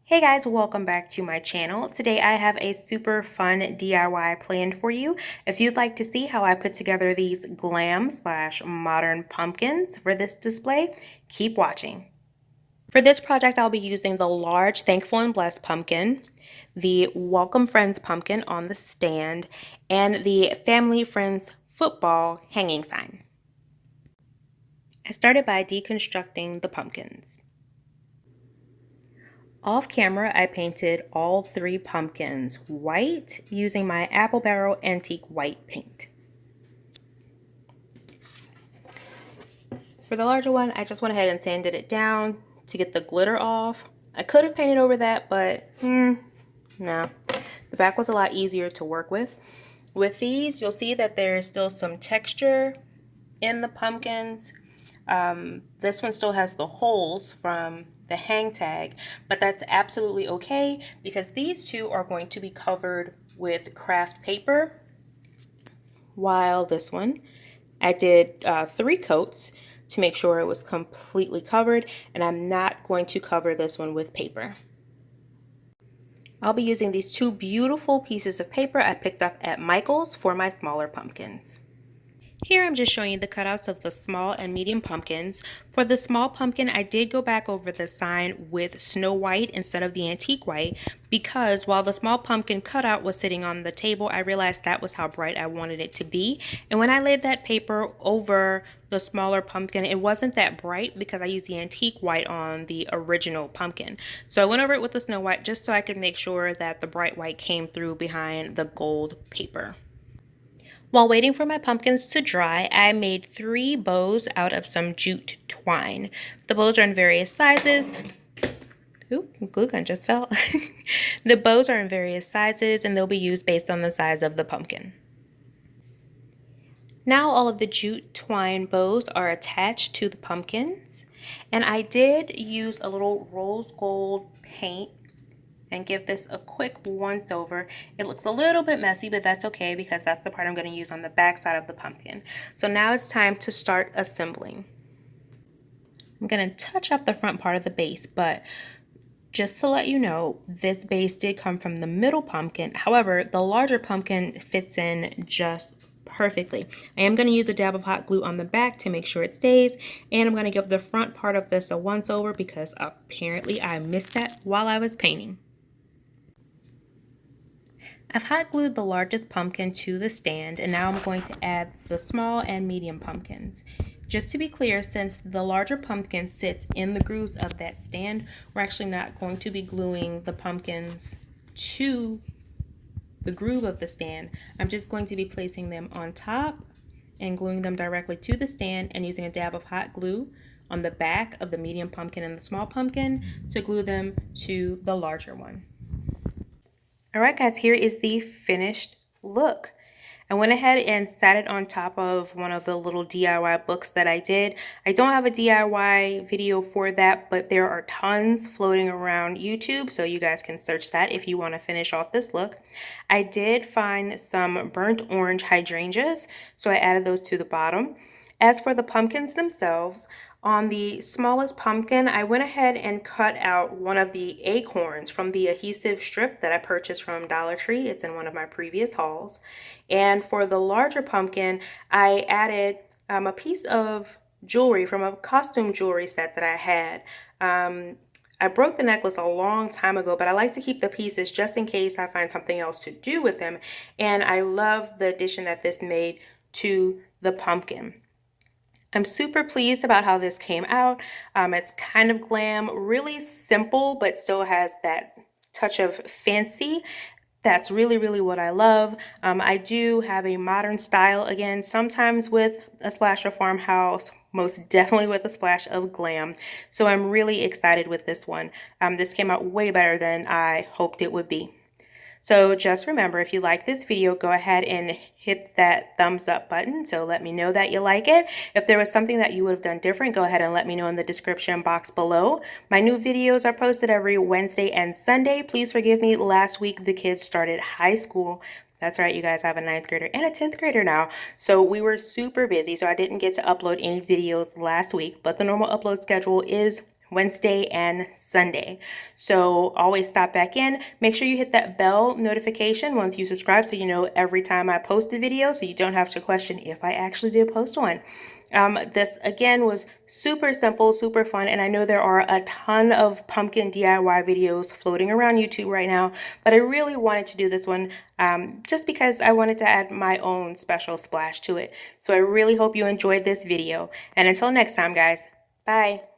Hey guys, welcome back to my channel. Today I have a super fun DIY planned for you. If you'd like to see how I put together these glam / modern pumpkins for this display, keep watching. For this project, I'll be using the large Thankful and Blessed pumpkin, the Welcome Friends pumpkin on the stand, and the Family Friends football hanging sign. I started by deconstructing the pumpkins. Off camera, I painted all 3 pumpkins white using my Apple Barrel Antique White paint. For the larger one, I just went ahead and sanded it down to get the glitter off. I could have painted over that, but no. The back was a lot easier to work with. With these, you'll see that there's still some texture in the pumpkins. This one still has the holes from the hang tag, but that's absolutely okay because these two are going to be covered with craft paper, while this one I did 3 coats to make sure it was completely covered, and I'm not going to cover this one with paper. I'll be using these 2 beautiful pieces of paper I picked up at Michael's for my smaller pumpkins. Here I'm just showing you the cutouts of the small and medium pumpkins. For the small pumpkin, I did go back over the sign with Snow White instead of the Antique White because while the small pumpkin cutout was sitting on the table, I realized that was how bright I wanted it to be. And when I laid that paper over the smaller pumpkin, it wasn't that bright because I used the Antique White on the original pumpkin. So I went over it with the Snow White just so I could make sure that the bright white came through behind the gold paper. While waiting for my pumpkins to dry, I made 3 bows out of some jute twine. The bows are in various sizes. Oop, glue gun just fell. The bows are in various sizes and they'll be used based on the size of the pumpkin. Now all of the jute twine bows are attached to the pumpkins, and I did use a little rose gold paint and give this a quick once over. It looks a little bit messy, but that's okay because that's the part I'm going to use on the back side of the pumpkin. So now it's time to start assembling. I'm going to touch up the front part of the base, but just to let you know, this base did come from the middle pumpkin. However, the larger pumpkin fits in just perfectly. I am going to use a dab of hot glue on the back to make sure it stays, and I'm going to give the front part of this a once over because apparently I missed that while I was painting. I've hot glued the largest pumpkin to the stand, and now I'm going to add the small and medium pumpkins. Just to be clear, since the larger pumpkin sits in the grooves of that stand, we're actually not going to be gluing the pumpkins to the groove of the stand. I'm just going to be placing them on top and gluing them directly to the stand and using a dab of hot glue on the back of the medium pumpkin and the small pumpkin to glue them to the larger one. Alright guys, here is the finished look. I went ahead and sat it on top of one of the little DIY books that I did. I don't have a DIY video for that, but there are tons floating around YouTube, so you guys can search that if you want to finish off this look. I did find some burnt orange hydrangeas, so I added those to the bottom. As for the pumpkins themselves, on the smallest pumpkin, I went ahead and cut out one of the acorns from the adhesive strip that I purchased from Dollar Tree. It's in one of my previous hauls. And for the larger pumpkin, I added a piece of jewelry from a costume jewelry set that I had. I broke the necklace a long time ago, but I like to keep the pieces just in case I find something else to do with them. And I love the addition that this made to the pumpkin. I'm super pleased about how this came out. It's kind of glam, really simple, but still has that touch of fancy. That's really, really what I love. I do have a modern style, again, sometimes with a splash of farmhouse, most definitely with a splash of glam. So I'm really excited with this one. This came out way better than I hoped it would be. So just remember, if you like this video, go ahead and hit that thumbs up button. So let me know that you like it. If there was something that you would have done different, go ahead and let me know in the description box below. My new videos are posted every Wednesday and Sunday. Please forgive me, last week the kids started high school. That's right, you guys, I have a 9th grader and a 10th grader now. So we were super busy, so I didn't get to upload any videos last week, but the normal upload schedule is Wednesday and Sunday. So always stop back in. Make sure you hit that bell notification once you subscribe so you know every time I post a video, so you don't have to question if I actually did post one. This again was super simple, super fun, and I know there are a ton of pumpkin DIY videos floating around YouTube right now, but I really wanted to do this one just because I wanted to add my own special splash to it. So I really hope you enjoyed this video, and until next time, guys, bye.